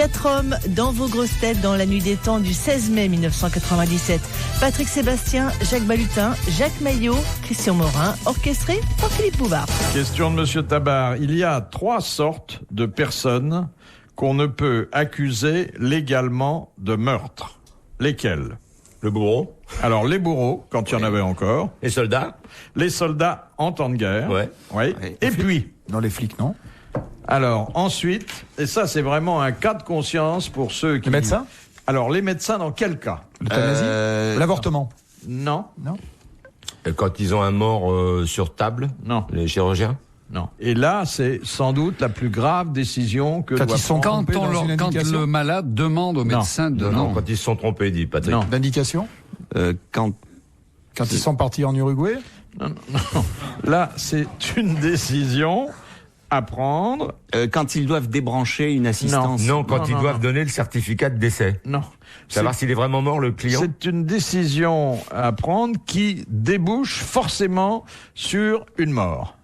4 hommes dans vos grosses têtes dans la nuit des temps du 16 mai 1997. Patrick Sébastien, Jacques Balutin, Jacques Maillot, Christian Morin, orchestré par Philippe Bouvard. Question de Monsieur Tabar. Il y a 3 sortes de personnes qu'on ne peut accuser légalement de meurtre. Lesquelles? Le bourreau. Alors, les bourreaux, quand il y en avait encore. Les soldats. Les soldats en temps de guerre. Ouais. Oui. Et puis... Dans les flics, non? Alors, ensuite, et ça, c'est vraiment un cas de conscience pour ceux qui... Les médecins? Alors, les médecins, dans quel cas? L'euthanasie? L'avortement? Non. Non. Quand ils ont un mort sur table. Non. Les chirurgiens. Non. Et là, c'est sans doute la plus grave décision que Quand doit ils sont prendre... quand le malade demande au médecin de... Non, quand ils se sont trompés, dit Patrick. Non. D'indication? Quand ils sont partis en Uruguay? Non. Là, c'est une décision à prendre. quand ils doivent débrancher une assistance. Non, quand ils doivent donner le certificat de décès. Non. Savoir s'il est vraiment mort, le client. C'est une décision à prendre qui débouche forcément sur une mort.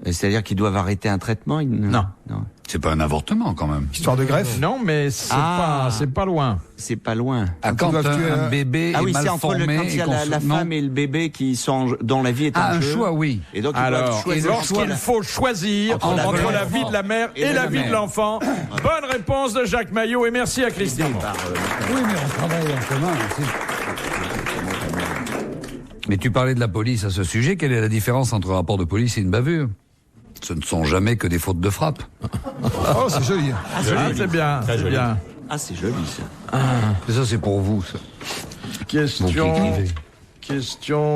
C'est-à-dire qu'ils doivent arrêter un traitement? Non. C'est pas un avortement, quand même. Histoire de greffe? Non, mais c'est pas loin. C'est pas loin. Quand doivent tuer un un- bébé Ah oui, est mal c'est entre formé... quand il y a la femme et le bébé dont la vie est en un jeu. choix, oui. Et donc, ils doivent Alors, choisir lorsqu'il faut choisir entre la vie de la mère et la vie de l'enfant, bonne réponse de Jacques Maillot et merci à Christian. Oui, mais on travaille en commun. Mais tu parlais de la police à ce sujet. Quelle est la différence entre un rapport de police et une bavure? Ce ne sont jamais que des fautes de frappe. Oh, c'est joli. Ah, c'est bien, Très c'est joli. bien. Ah, c'est joli, ça. Mais ça, c'est pour vous, ça. Question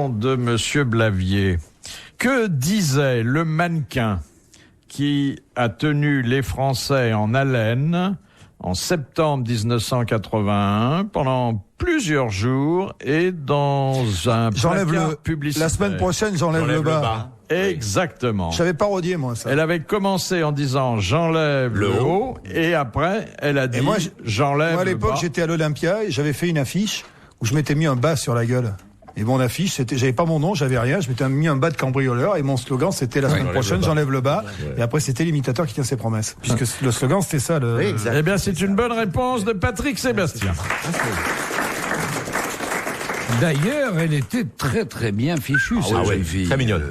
de Monsieur Blavier. Que disait le mannequin qui a tenu les Français en haleine en septembre 1981 pendant plusieurs jours et dans un J'enlève placard publicitaire? La semaine prochaine, j'enlève le bas. Exactement. J'avais parodié, moi, ça. Elle avait commencé en disant j'enlève le haut et après elle a dit moi, j'enlève Moi, à le l'époque, bas. j'étais à l'Olympia et j'avais fait une affiche où je m'étais mis un bas sur la gueule. Et mon affiche, j'avais pas mon nom, j'avais rien, je m'étais mis un bas de cambrioleur et mon slogan c'était la semaine prochaine, j'enlève le bas. Et après, c'était l'imitateur qui tient ses promesses. Puisque le slogan, c'était ça. Oui, exact. Eh bien, c'est une bonne réponse de Patrick Sébastien. D'ailleurs, elle était très très bien fichue, cette jeune fille. Très mignonne.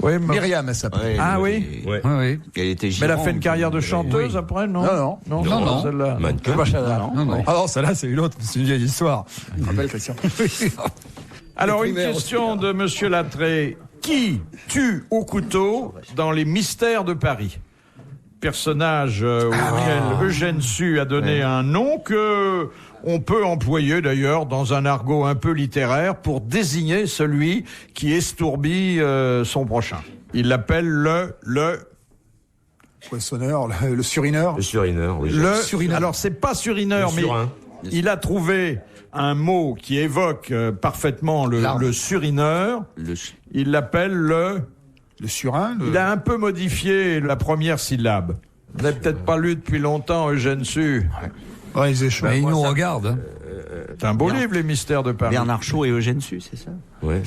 Oui, mais... Myriam, elle s'appelait. Ah oui. Ouais. Oui, oui. Elle était Mais elle a gironde. fait une carrière de chanteuse après, non? Non. Celle-là. Mannequin. Non. Ah non, celle-là, c'est une autre, c'est une vieille histoire. Je me rappelle, Christian. Alors, une primaire question de Monsieur Lattré. Qui tue au couteau dans les mystères de Paris? Personnage auquel Eugène Sue a donné un nom que on peut employer d'ailleurs dans un argot un peu littéraire pour désigner celui qui estourbit son prochain. Il l'appelle le Poissonneur, le surineur. Le surineur, oui. surineur. Alors c'est pas surineur, Le mais surin. il a trouvé un mot qui évoque parfaitement le surineur. Il l'appelle le surin. Il a un peu modifié la première syllabe. Vous n'avez peut-être pas lu depuis longtemps Eugène Sue. Ouais, ils échouent. Mais il nous regarde. Hein. C'est un beau livre, Les Mystères de Paris. Bernard Shaw et Eugène Sue, c'est ça? Ouais.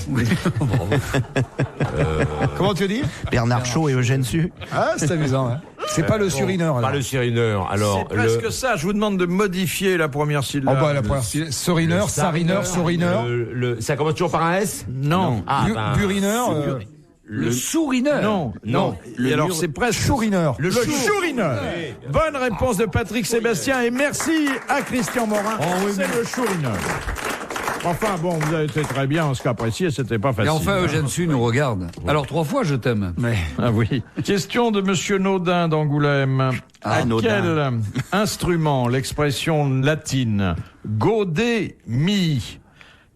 Comment tu dis? Bernard Shaw et Eugène Sue. Ah, c'est amusant. Hein. C'est pas le surineur. Pas alors. le surineur. Alors, C'est presque ça. Je vous demande de modifier la première Oh syllabe. bah la première surineur, sarineur, sourineur, ça commence toujours par un S? Non. burineur, Le sourineur. Non. Et alors c'est presque chourineur. le chourineur. Bonne réponse de Patrick Sébastien et merci à Christian Morin. C'est le chourineur. Enfin bon, vous avez été très bien en ce cas précis, c'était pas Et facile. enfin, Eugène Sue nous regarde. Alors, 3 fois, je t'aime. Ah oui. Question de Monsieur Naudin d'Angoulême. À Naudin. quel instrument l'expression latine gaude mi,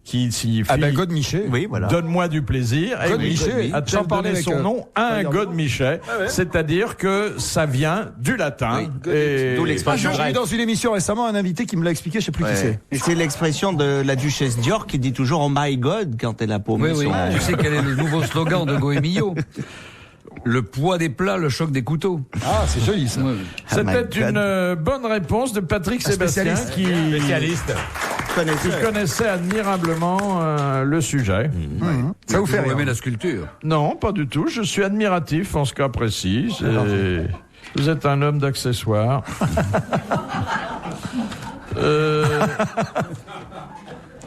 qui signifie Godemichet. Oui, voilà. donne-moi du plaisir, Godemichet, a-t-elle j'en parlais donné avec, son nom à un Godemichet, c'est-à-dire que ça vient du latin. Et... D'où Ah, l'expression j'ai eu grecque. dans une émission récemment un invité qui me l'a expliqué, je sais plus qui c'est. C'est l'expression de la duchesse Dior qui dit toujours « Oh my God » quand elle a paumé Oui. son... Tu sais quel est le nouveau slogan de Goemio? Le poids des plats, le choc des couteaux. Ah, c'est joli ça. Ouais. C'était Oh my God. une bonne réponse de Patrick Sébastien spécialiste. qui... Spécialiste. qui connaissait admirablement le sujet. Ça vous fait Vous rire. aimez la sculpture? Non, pas du tout. Je suis admiratif en ce cas précis. Vous êtes un homme d'accessoires.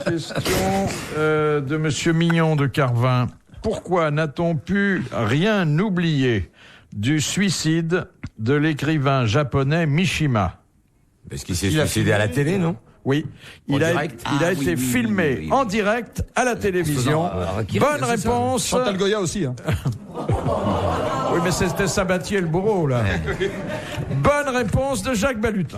Question de Monsieur Mignon de Carvin. Pourquoi n'a-t-on pu rien oublier du suicide de l'écrivain japonais Mishima? Parce qu'il s'est suicidé à la télé, non? Oui, il a été filmé en direct à la télévision. Bonne réponse. Chantal Goya aussi. Hein. Oui, mais c'était Sabatier le bourreau, là. Bonne réponse de Jacques Balutin.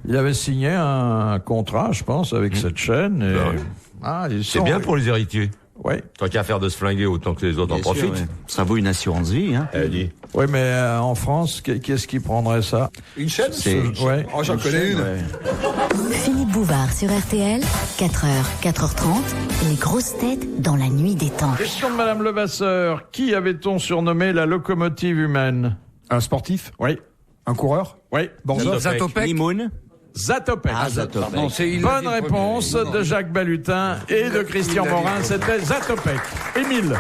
Il avait signé un contrat, je pense, avec cette chaîne. Et... C'est bien pour les héritiers. Oui. Tant qu'à faire de se flinguer, autant que les autres en profitent. Ouais. Ça vaut une assurance vie. Hein. Elle dit. Oui, mais en France, qu'est-ce qui prendrait ça? Une chaîne Ouais. Oh, j'en connais une. Ouais. Philippe Bouvard sur RTL, 4h, 4h30, les grosses têtes dans la nuit des temps. Question de Madame Levasseur. Qui avait-on surnommé la locomotive humaine? Un sportif, Oui. un coureur, Oui. Borzov. Zatopek. Limoun. Zatopek. Zatopek. Non, c'est il Bonne réponse de Jacques Balutin et de Christian Morin. C'était Zatopek. Émile.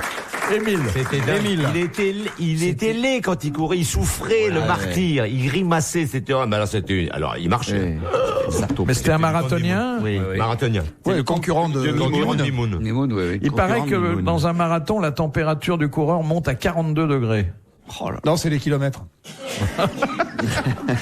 Il était laid quand il courait, il souffrait, le martyr, il grimaçait, c'était. Alors, il marchait. Mais c'était un marathonien. Oui. Marathonien. Ouais, le concurrent de Mimoun. Nimoun, oui. Il paraît que Mimoun. dans un marathon, la température du coureur monte à 42 degrés. Non, c'est les kilomètres.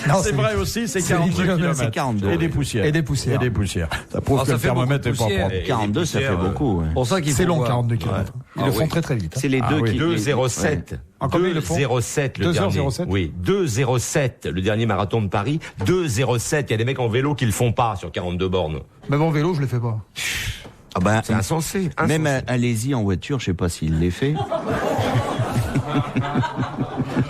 Non, C'est vrai aussi, c'est 42 kilomètres, kilomètres. c'est 42, Et des oui. poussières. Et des poussières. Et des poussières. Ça prouve Ah, que ça le fait beaucoup thermomètre de est pas poussière. propre. 42, ça fait beaucoup. Ouais. Pour ça qu'il C'est faut long, voir. 42 kilomètres. Ils le font très très vite. Hein. C'est les deux qui. 2,07. En combien ils le font 2,07 le dernier. 2h07. Oui, 2,07 le dernier marathon de Paris. 2,07. Il y a des mecs en vélo qui le font pas sur 42 bornes. Même en vélo, je le fais pas. Ah ben, C'est insensé. même allez-y en voiture, je sais pas s'il l'est fait.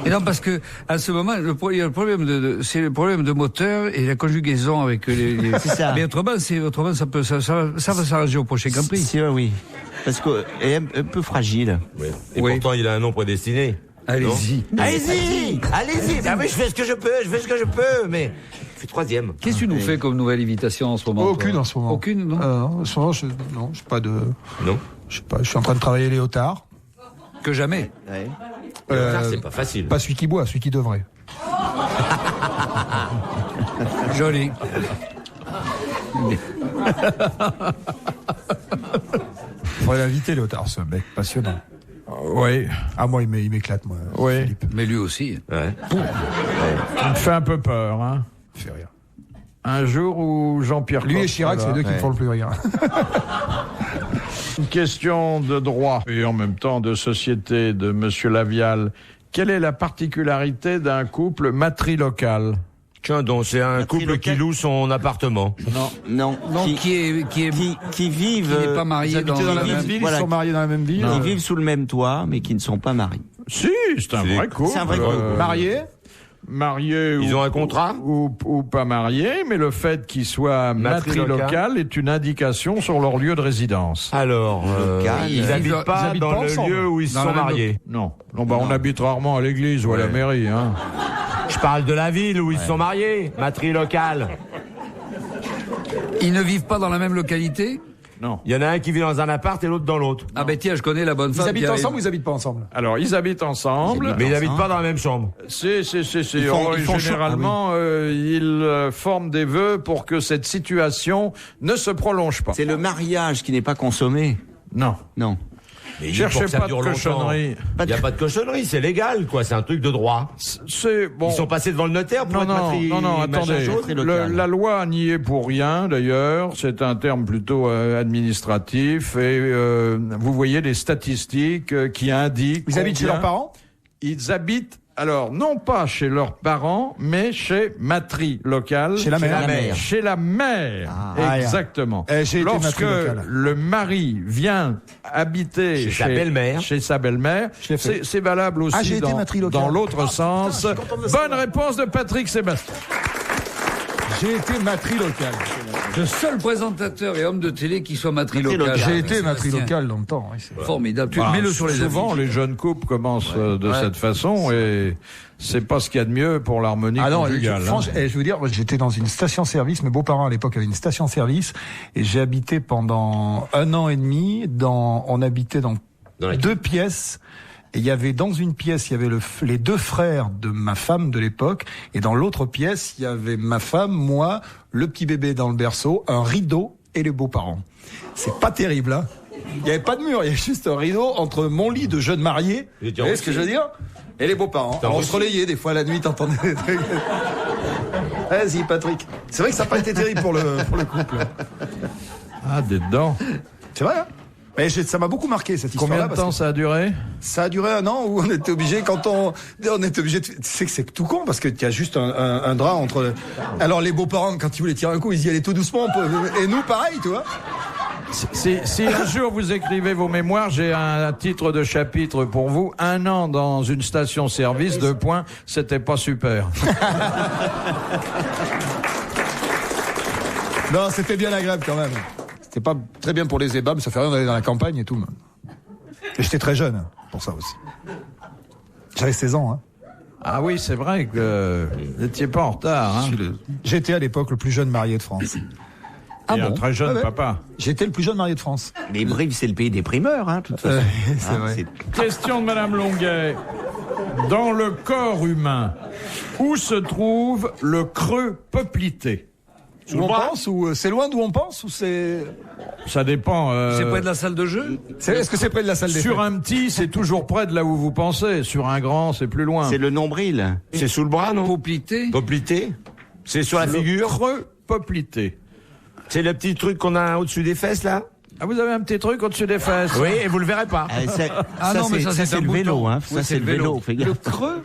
Et non, parce que à ce moment, il y a le problème c'est le problème de moteur et la conjugaison avec les... C'est ça. Mais autrement, ça va s'arranger au prochain Grand Prix. Si, oui. Parce que est un peu fragile. Oui. Et Oui. pourtant, il a un nom prédestiné. Allez-y. Allez-y. Ah oui, je fais ce que je peux, mais je suis troisième. Qu'est-ce que tu nous fais comme nouvelle invitation en ce moment? Aucune toi en ce moment. Aucune, non? En ce moment, non, je sais pas de. Non. Je sais pas. Je suis en train de travailler Léotard. Que jamais. Ouais. Ça, c'est pas facile. Pas celui qui boit, celui qui devrait. Joli. Faudrait l'inviter Léotard, ce mec passionnant. Oui. Ah moi, il m'éclate, moi. Oui. Philippe. Mais lui aussi. Ouais. Il me fait un peu peur, hein. Il fait rire. Un jour où Jean-Pierre Lui Coff et Chirac, sera c'est là. les deux qui me font le plus rire. Une question de droit et en même temps de société de Monsieur Lavial. Quelle est la particularité d'un couple matrilocal? Tiens donc, c'est un couple trilocal. qui loue son appartement. Non. Donc, qui vivent. n'est pas marié Ils habitent dans la vivent- même ville, voilà. ils sont mariés dans la même ville. Ils vivent sous le même toit, mais qui ne sont pas mariés. Si, c'est un vrai couple. C'est un vrai couple. Mariés. Mariés Ils ou, ont un contrat ou pas mariés, mais le fait qu'ils soient Matrilocal. matrilocal est une indication sur leur lieu de résidence. Alors, Local. ils habitent pas habitent dans pas le ensemble. lieu où ils se Dans sont la même mariés. Non, on habite rarement à l'église ou à la Ouais. mairie. Hein. Je parle de la ville où ils se sont mariés, matrilocal. Ils ne vivent pas dans la même localité? Non. Il y en a un qui vit dans un appart et l'autre dans l'autre. Ah ben tiens, je connais la bonne Ils femme. habitent qui ensemble ou ils habitent pas ensemble? Alors, ils habitent ensemble. Mais ils n'habitent pas dans la même chambre. Si. ils font Généralement, ils forment des vœux pour que cette situation ne se prolonge pas. C'est le mariage qui n'est pas consommé. Non. Non. Mais Cherchez pour que ça pas de dure longtemps. cochonnerie. Il n'y a pas de cochonnerie, c'est légal, quoi. C'est un truc de droit. C'est bon. Ils sont passés devant le notaire pour être Non, attendez. local. La loi n'y est pour rien, d'ailleurs. C'est un terme plutôt administratif. Et vous voyez les statistiques qui indiquent. Ils habitent chez combien leurs parents? Ils habitent, alors, non pas chez leurs parents, mais chez matrilocal. Chez la mère. Chez la mère. Ah, Exactement. j'ai été Lorsque matrilocal. le mari vient habiter Chez sa belle-mère. chez sa belle-mère, Je l'ai fait. c'est valable aussi Ah, j'ai été dans matrilocal. l'autre sens. Bonne réponse de Patrick Sébastien. J'ai été matrilocal. Le seul présentateur et homme de télé qui soit matrilocal. J'ai été matrilocal dans le temps. Oui, formidable. Tu Bah, mets-le sur les souvent, affiches. les jeunes couples commencent de cette façon et c'est pas ce qu'il y a de mieux pour l'harmonie conjugale. Franchement, je veux dire, j'étais dans une station-service. Mes beaux-parents à l'époque avaient une station-service et j'ai habité pendant 1 an et demi. On habitait dans 2 pièces. Et il y avait dans une pièce, il y avait les 2 frères de ma femme de l'époque, et dans l'autre pièce, il y avait ma femme, moi, le petit bébé dans le berceau, un rideau et les beaux-parents. C'est pas terrible, hein. Il y avait pas de mur, il y avait juste un rideau entre mon lit de jeune marié, vous voyez ce que je veux dire, et les beaux-parents. On se relayait des fois la nuit, t'entendais des trucs. Vas-y, Patrick. C'est vrai que ça n'a pas été terrible pour le couple. Ah, des dedans. C'est vrai, hein. Mais ça m'a beaucoup marqué cette histoire-là. Combien de temps ça a duré? Ça a duré 1 an où on était obligé, on était obligé tu sais que c'est tout con parce que tu as juste un drap entre. Alors les beaux-parents, quand ils voulaient tirer un coup, ils y allaient tout doucement. Et nous, pareil, tu vois. Si un jour vous écrivez vos mémoires, j'ai un titre de chapitre pour vous. 1 an dans une station-service, 2 points, c'était pas super. Non, c'était bien agréable quand même. C'était pas très bien pour les ébats, mais ça fait rien d'aller dans la campagne et tout. Et j'étais très jeune pour ça aussi. J'avais 16 ans. Hein. Ah oui, c'est vrai que vous n'étiez pas en retard. Hein. J'étais à l'époque le plus jeune marié de France. Et un très jeune papa. J'étais le plus jeune marié de France. Mais Brive, c'est le pays des primeurs, hein, de toute façon. C'est vrai. Question de Madame Longuet. Dans le corps humain, où se trouve le creux poplité? Où on pense, ou c'est loin d'où on pense, ou c'est... Ça dépend. C'est près de la salle de jeu? Est-ce que c'est près de la salle des Sur fêtes? un petit, c'est toujours près de là où vous pensez. Sur un grand, c'est plus loin. C'est le nombril. C'est sous le bras, non? Poplité? Poplité? C'est sur la figure? Creux poplité. C'est le petit truc qu'on a au-dessus des fesses, là? Ah, vous avez un petit truc au-dessus des fesses? Oui, et vous le verrez pas. Ça, c'est le vélo, hein. Ouais, Ça, c'est le vélo. Fais gaffe. Le creux?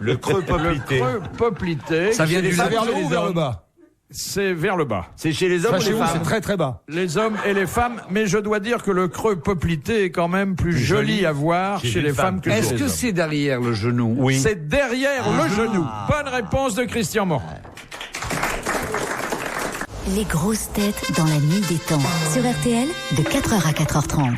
Le creux poplité. Creux poplité. Ça vient du C'est vers le haut ou vers le bas? C'est vers le bas. C'est chez les hommes ou Chez les vous, femmes? c'est très très bas. Les hommes et les femmes, mais je dois dire que le creux poplité est quand même plus joli à voir chez les femmes que chez Est-ce les que hommes. c'est derrière le genou? Oui. C'est derrière le genou. Bonne réponse de Christian Morin. Les grosses têtes dans la nuit des temps. Sur RTL, de 4h à 4h30.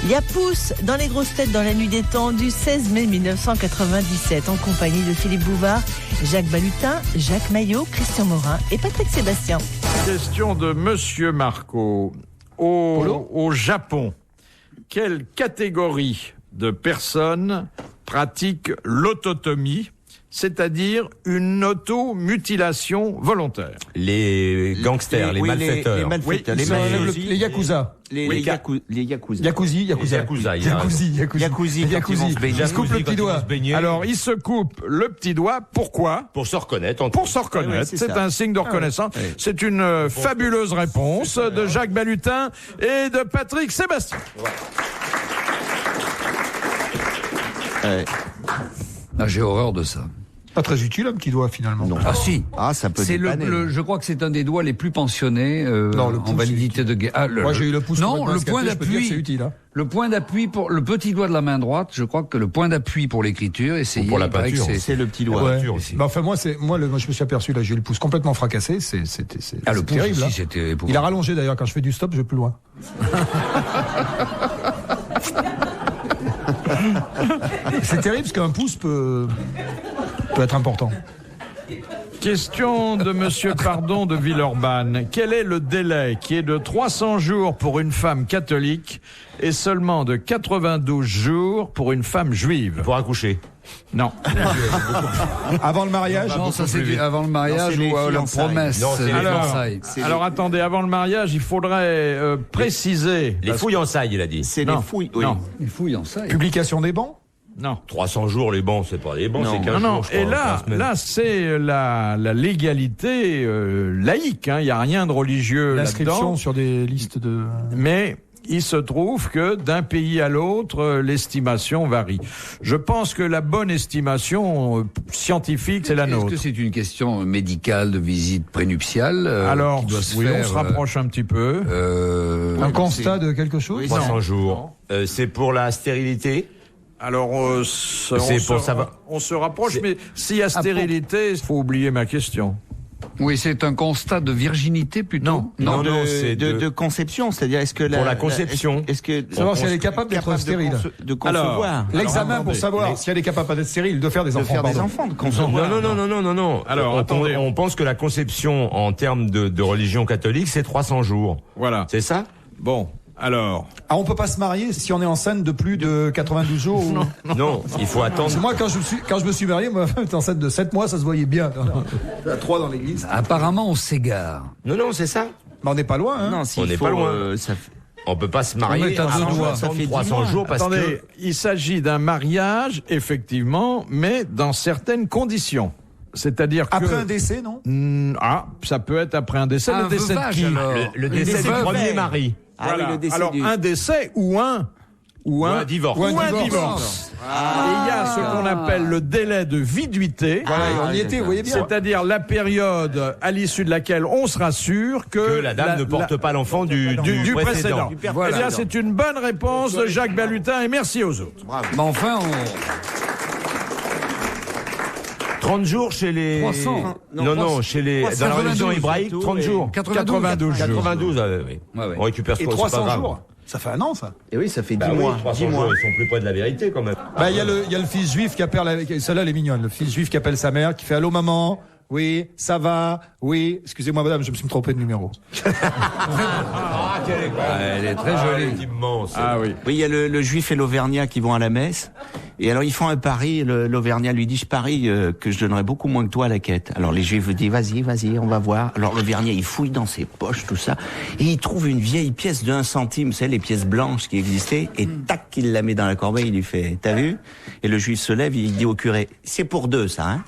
Il y a Pouce dans les grosses têtes dans la nuit des temps du 16 mai 1997 en compagnie de Philippe Bouvard, Jacques Balutin, Jacques Maillot, Christian Morin et Patrick Sébastien. Question de Monsieur Marco. Au Japon, quelle catégorie de personnes pratique l'autotomie, c'est-à-dire une automutilation volontaire? Les gangsters, les malfaiteurs. Les malfaiteurs. Oui, Les Yakuza. Les Yakuza. Yakuza. Ils se coupent le petit doigt. Alors, il se coupe le petit doigt. Pourquoi? Pour se reconnaître. Pour se reconnaître. c'est C'est ça. un signe de reconnaissance. C'est une fabuleuse réponse de Jacques Balutin et de Patrick Sébastien. Ah, j'ai horreur de ça. Pas très utile un petit doigt finalement. Non. Ah si. Ah, ça peut C'est dépanner. je crois que c'est un des doigts les plus pensionnés Non, le en pouce, validité de guerre. Ah, Moi j'ai eu le pouce. Non, complètement le point escapé, je peux te dire que d'appui. c'est utile. Hein. Le point d'appui pour le petit doigt de la main droite, je crois que le point d'appui pour l'écriture, essayez. pour la il paraît que peinture. C'est le petit doigt. Ouais. aussi. Bah, enfin moi je me suis aperçu là, j'ai eu le pouce complètement fracassé. C'est Ah, le pouce terrible. aussi, Hein. c'était Il a épouvantable. rallongé d'ailleurs quand je fais du stop, je vais plus loin. C'est terrible parce qu'un pouce peut être important. Question de Monsieur Pardon de Villeurbanne. Quel est le délai qui est de 300 jours pour une femme catholique et seulement de 92 jours pour une femme juive? Pour accoucher. Non. Avant le mariage. Non, ça c'est avant le mariage Non, c'est ou les la fiançailles. promesse. Non, c'est les fiançailles. Alors attendez, avant le mariage, il faudrait préciser. Les fouilles en saille, il a dit. C'est Non. les fouilles. Oui. Non. Il fouille en ça. Publication des bancs. Non. 300 jours, les bancs, c'est pas les bancs, Non. c'est 15 Non, non. jours, je crois. Et là, 15 semaines. là, c'est la légalité laïque. Il n'y a rien de religieux L'inscription là-dedans. sur des listes de. Mais il se trouve que d'un pays à l'autre, l'estimation varie. Je pense que la bonne estimation scientifique, c'est la Est-ce nôtre. que c'est une question médicale de visite prénuptiale Alors, qui doit se oui, faire, on se rapproche un petit peu. Un constat de quelque chose. 300 jours. C'est pour la stérilité. Alors, on se rapproche, mais s'il y a stérilité, il faut oublier ma question. Oui, c'est un constat de virginité plutôt. Non, c'est de conception, c'est-à-dire est-ce que pour la conception, est-ce que savoir si elle est capable d'être stérile, de concevoir. L'examen pour savoir si elle est capable d'être stérile, de faire des enfants, de concevoir. Non. Alors, on pense que la conception en termes de religion catholique, c'est 300 jours. Voilà. C'est ça? Bon. Alors. Ah, on peut pas se marier si on est enceinte de plus de 92 jours ou... Non, il faut attendre. Moi, quand je me suis marié, ma femme était enceinte de 7 mois, ça se voyait bien. 3 dans l'église. Apparemment, on s'égare. Non, c'est ça. Mais on n'est pas loin, hein. Non, on n'est pas loin. On peut pas se marier ça fait 300 jours parce Attendez, il s'agit d'un mariage, effectivement, mais dans certaines conditions. C'est-à-dire que... Après un décès, non? Ça peut être après un décès. Le décès de qui? Le décès du premier mari. Voilà. Oui, le décès un décès ou un divorce. Ou un divorce. Et il y a ce qu'on appelle le délai de viduité. Voilà, on y était, vous voyez bien. C'est-à-dire la période à l'issue de laquelle on sera sûr que la dame ne porte pas l'enfant du précédent. Voilà. Eh bien, c'est une bonne réponse de Jacques Balutin et merci aux autres. Mais enfin, 30 jours chez les... 300. Non, chez les... Dans la religion hébraïque, 30 jours. 92 jours. 92, oui. On récupère ce 300 jours. Ça fait un an, ça. Et oui, ça fait 10 mois. 300 jours, ils sont plus près de la vérité, quand même. Il y a le fils juif qui appelle... Celle-là, elle est mignonne. Le fils juif qui appelle sa mère, qui fait « Allô, maman ?» Oui, ça va. Oui, excusez-moi madame, je me suis trompé de numéro. elle est très jolie. Elle est immense. Ah oui. Oui, il y a le juif et l'auvergnat qui vont à la messe. Et alors ils font un pari, l'auvergnat lui dit, je parie que je donnerai beaucoup moins que toi à la quête. Alors les juifs lui disent, vas-y, on va voir. Alors l'auvergnat, il fouille dans ses poches, tout ça, et il trouve une vieille pièce de 1 centime, vous savez, les pièces blanches qui existaient, et tac, il la met dans la corbeille, il lui fait, t'as vu? Et le juif se lève, il dit au curé, c'est pour 2 ça, hein?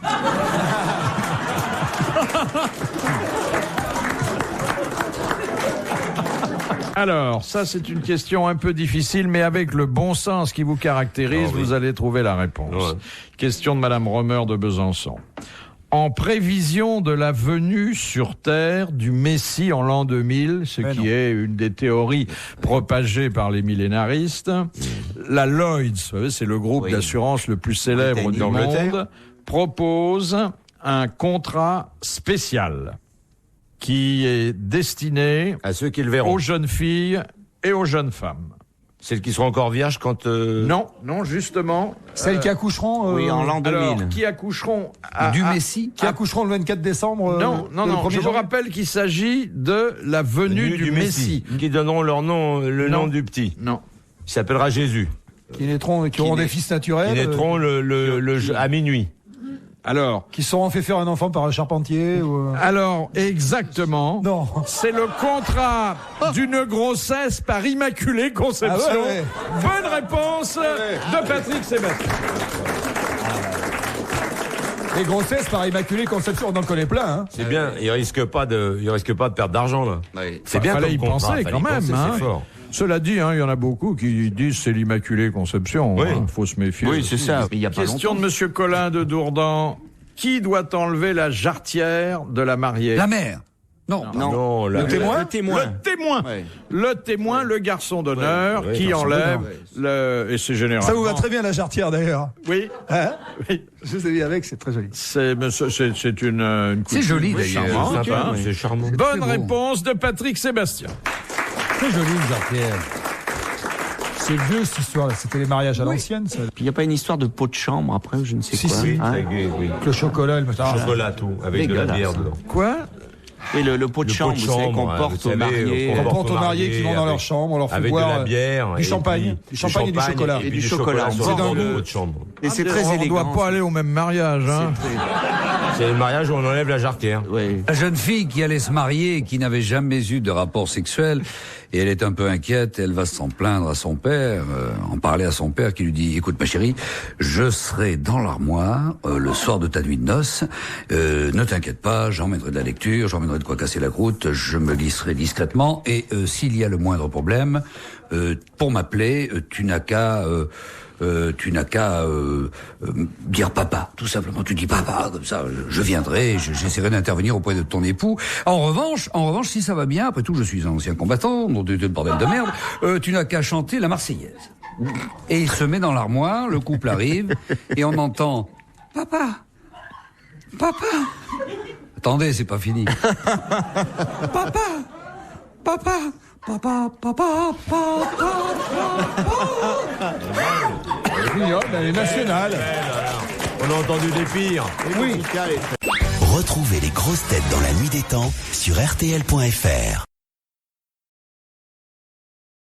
Alors, ça c'est une question un peu difficile, mais avec le bon sens qui vous caractérise, vous allez trouver la réponse. Ouais. Question de Madame Romer de Besançon. En prévision de la venue sur Terre du Messie en l'an 2000, est une des théories propagées par les millénaristes, la Lloyds, vous savez, c'est le groupe d'assurance le plus célèbre du monde, propose un contrat spécial qui est destiné à ceux qui le verront, aux jeunes filles et aux jeunes femmes. Celles qui seront encore vierges quand... Non, justement. Celles qui accoucheront... Oui, en l'an 2000. Alors, qui accoucheront... du Messie Qui accoucheront le 24 décembre Non, je vous rappelle qu'il s'agit de la venue du Messie. Qui donneront leur nom, le nom du petit. Non. Il s'appellera Jésus. Qui auront des fils naturels. Qui naîtront à minuit. Alors, qui seront fait faire un enfant par un charpentier ou... Alors, exactement. Non. C'est le contrat d'une grossesse par Immaculée Conception. Ah ouais. Bonne réponse de Patrick Sébastien. Les grossesses par Immaculée Conception, on en connaît plein. Hein. C'est bien. Il risque pas de perdre d'argent là. Oui. C'est bien. Fallait y penser quand même. C'est fort. Cela dit, il y en a beaucoup qui disent c'est l'Immaculée Conception. Oui. Faut se méfier. Oui, c'est ça. Il y a pas Question de Monsieur Colin de Dourdan. Qui doit enlever la jarretière de la mariée? La mère. Non, le témoin, le garçon d'honneur qui enlève et c'est généralement... Ça vous va très bien la jarretière d'ailleurs. Oui. Hein? Oui. Je vous ai vu avec, c'est très joli. C'est une c'est joli d'ailleurs. C'est charmant. Bonne réponse de Patrick Sébastien. Très joli une jarretière. C'est vieux cette histoire-là, c'était les mariages à l'ancienne. Ça. Il n'y a pas une histoire de pot de chambre après, je ne sais quoi. Si, hein? Oui. Le chocolat, chocolat tout, avec de la bière dedans. Quoi? Oui, le pot de chambre, vous savez, qu'on porte aux mariés. On porte aux mariés qui vont dans leur chambre, on leur fait boire de la bière, du champagne. Du champagne et du chocolat. Et du chocolat. C'est dans le pot de chambre. Et c'est très élégant. On ne doit pas aller au même mariage. Hein. C'est le mariage où on enlève la jarretière. Oui. La jeune fille qui allait se marier et qui n'avait jamais eu de rapport sexuel, et elle est un peu inquiète, elle va s'en plaindre à son père, en parler à son père qui lui dit, écoute ma chérie, je serai dans l'armoire le soir de ta nuit de noces, ne t'inquiète pas, j'emmènerai de la lecture, j'emmènerai de quoi casser la croûte, je me glisserai discrètement, et s'il y a le moindre problème, pour m'appeler, tu n'as qu'à dire papa, tout simplement. Tu dis papa, comme ça, je viendrai, j'essaierai d'intervenir auprès de ton époux. En revanche, si ça va bien, après tout, je suis un ancien combattant, nom de bordel de merde, tu n'as qu'à chanter la Marseillaise. Et il se met dans l'armoire, le couple arrive, et on entend « Papa, papa !» Attendez, c'est pas fini. « Papa, papa, papa, papa, papa, papa !» Elle est nationale. On a entendu des pires. Oui. Retrouvez les grosses têtes dans la nuit des temps sur RTL.fr.